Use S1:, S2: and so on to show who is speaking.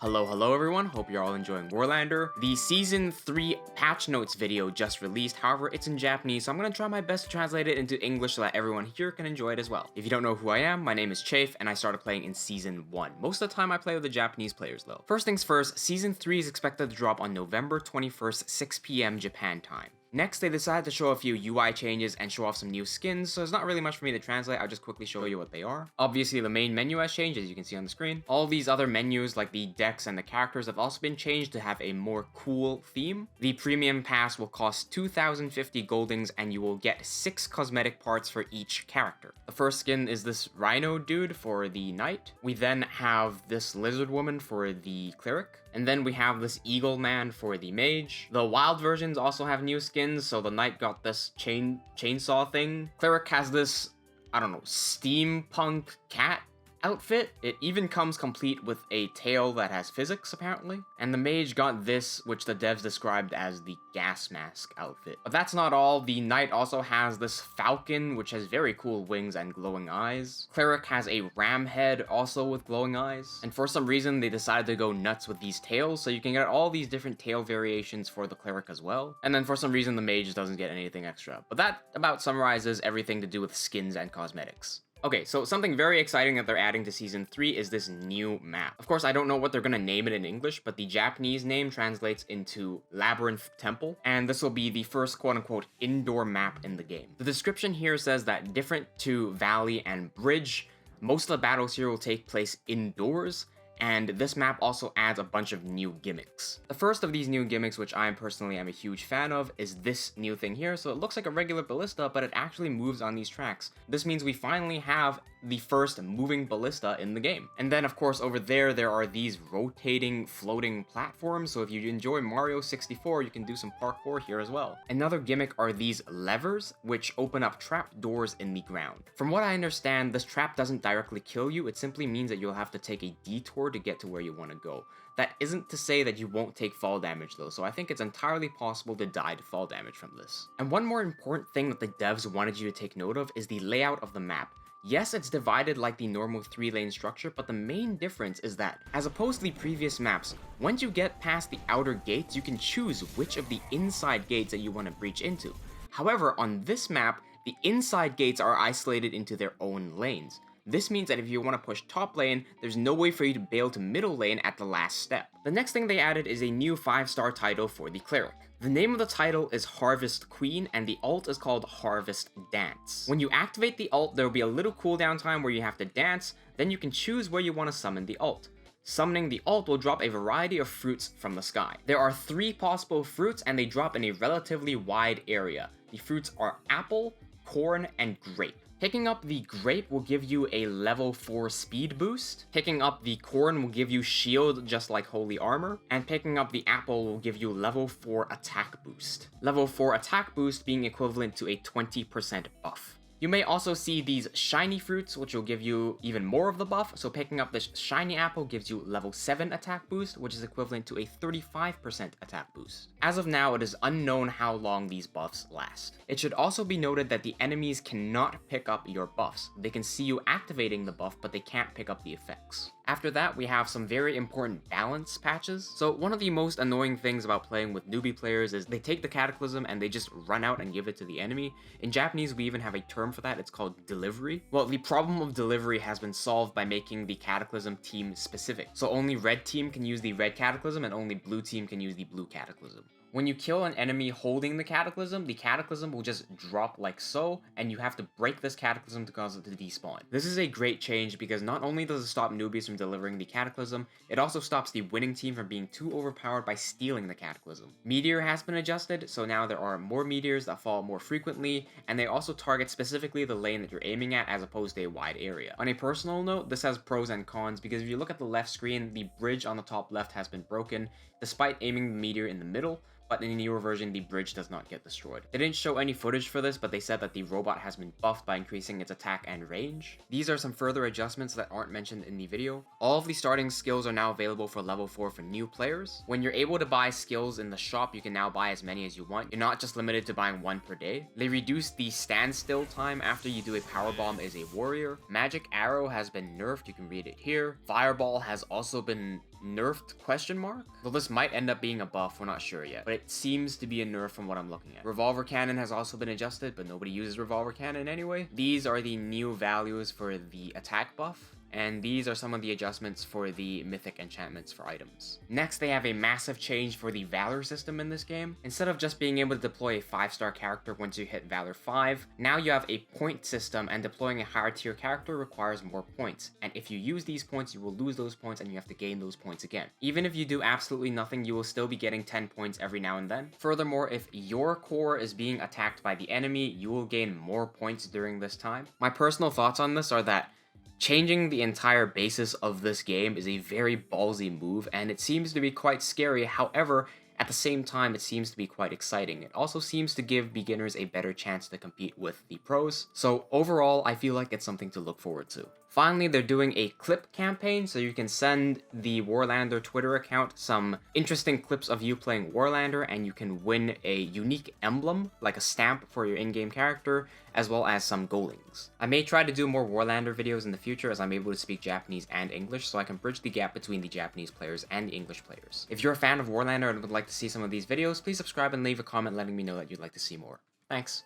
S1: Hello everyone, hope you're all enjoying Warlander. The Season 3 patch notes video just released, however it's in Japanese, so I'm gonna try my best to translate it into English so that everyone here can enjoy it as well. If you don't know who I am, my name is Chafe, and I started playing in Season 1. Most of the time I play with the Japanese players though. First things first, Season 3 is expected to drop on November 21st, 6 PM Japan time. Next, they decided to show a few UI changes and show off some new skins, so there's not really much for me to translate, I'll just quickly show you what they are. Obviously, the main menu has changed, as you can see on the screen. All these other menus, like the decks and the characters, have also been changed to have a more cool theme. The premium pass will cost 2,050 goldings, and you will get 6 cosmetic parts for each character. The first skin is this rhino dude for the knight. We then have this lizard woman for the cleric. And then we have this eagle man for the mage. The wild versions also have new skins, so the knight got this chainsaw thing. Cleric has this, I don't know, steampunk cat outfit. It even comes complete with a tail that has physics, apparently. And the mage got this, which the devs described as the gas mask outfit. But that's not all. The knight also has this falcon, which has very cool wings and glowing eyes. Cleric has a ram head, also with glowing eyes. And for some reason, they decided to go nuts with these tails, so you can get all these different tail variations for the cleric as well. And then for some reason, the mage doesn't get anything extra. But that about summarizes everything to do with skins and cosmetics. Okay, so something very exciting that they're adding to Season 3 is this new map. Of course, I don't know what they're gonna name it in English, but the Japanese name translates into Labyrinth Temple, and this will be the first quote-unquote indoor map in the game. The description here says that different to Valley and Bridge, most of the battles here will take place indoors, and this map also adds a bunch of new gimmicks. The first of these new gimmicks, which I personally am a huge fan of, is this new thing here. So it looks like a regular ballista, but it actually moves on these tracks. This means we finally have the first moving ballista in the game. And then of course over there are these rotating floating platforms, so if you enjoy Mario 64 you can do some parkour here as well. Another gimmick are these levers, which open up trap doors in the ground. From what I understand, this trap doesn't directly kill you, it simply means that you'll have to take a detour to get to where you want to go. That isn't to say that you won't take fall damage though, so I think it's entirely possible to die to fall damage from this. And one more important thing that the devs wanted you to take note of is the layout of the map. Yes, it's divided like the normal 3-lane structure, but the main difference is that, as opposed to the previous maps, once you get past the outer gates, you can choose which of the inside gates that you want to breach into. However, on this map, the inside gates are isolated into their own lanes. This means that if you want to push top lane, there's no way for you to bail to middle lane at the last step. The next thing they added is a new 5-star title for the cleric. The name of the title is Harvest Queen, and the ult is called Harvest Dance. When you activate the ult, there will be a little cooldown time where you have to dance, then you can choose where you want to summon the ult. Summoning the ult will drop a variety of fruits from the sky. There are 3 possible fruits, and they drop in a relatively wide area. The fruits are apple, corn, and grape. Picking up the grape will give you a level 4 speed boost. Picking up the corn will give you shield just like holy armor. And picking up the apple will give you level 4 attack boost. Level 4 attack boost being equivalent to a 20% buff. You may also see these shiny fruits, which will give you even more of the buff, so picking up this shiny apple gives you level 7 attack boost, which is equivalent to a 35% attack boost. As of now, it is unknown how long these buffs last. It should also be noted that the enemies cannot pick up your buffs. They can see you activating the buff, but they can't pick up the effects. After that, we have some very important balance patches. So one of the most annoying things about playing with newbie players is they take the Cataclysm and they just run out and give it to the enemy. In Japanese, we even have a term for that, it's called delivery. Well, the problem of delivery has been solved by making the Cataclysm team specific. So only red team can use the red Cataclysm and only blue team can use the blue Cataclysm. When you kill an enemy holding the Cataclysm will just drop like so, and you have to break this Cataclysm to cause it to despawn. This is a great change because not only does it stop newbies from delivering the Cataclysm, it also stops the winning team from being too overpowered by stealing the Cataclysm. Meteor has been adjusted, so now there are more meteors that fall more frequently, and they also target specifically the lane that you're aiming at as opposed to a wide area. On a personal note, this has pros and cons because if you look at the left screen, the bridge on the top left has been broken, despite aiming the meteor in the middle, but in the newer version, the bridge does not get destroyed. They didn't show any footage for this, but they said that the robot has been buffed by increasing its attack and range. These are some further adjustments that aren't mentioned in the video. All of the starting skills are now available for level 4 for new players. When you're able to buy skills in the shop, you can now buy as many as you want. You're not just limited to buying 1 per day. They reduced the standstill time after you do a power bomb as a warrior. Magic Arrow has been nerfed, you can read it here. Fireball has also been nerfed question mark? Though this might end up being a buff, we're not sure yet. But it seems to be a nerf from what I'm looking at. Revolver cannon has also been adjusted, but nobody uses revolver cannon anyway. These are the new values for the attack buff. And these are some of the adjustments for the mythic enchantments for items. Next, they have a massive change for the Valor system in this game. Instead of just being able to deploy a 5-star character once you hit Valor 5, now you have a point system, and deploying a higher tier character requires more points. And if you use these points, you will lose those points and you have to gain those points again. Even if you do absolutely nothing, you will still be getting 10 points every now and then. Furthermore, if your core is being attacked by the enemy, you will gain more points during this time. My personal thoughts on this are that changing the entire basis of this game is a very ballsy move, and it seems to be quite scary. However, at the same time, it seems to be quite exciting. It also seems to give beginners a better chance to compete with the pros. So overall, I feel like it's something to look forward to. Finally, they're doing a clip campaign, so you can send the Warlander Twitter account some interesting clips of you playing Warlander, and you can win a unique emblem, like a stamp for your in-game character, as well as some goldings. I may try to do more Warlander videos in the future as I'm able to speak Japanese and English, so I can bridge the gap between the Japanese players and the English players. If you're a fan of Warlander and would like to see some of these videos, please subscribe and leave a comment letting me know that you'd like to see more. Thanks.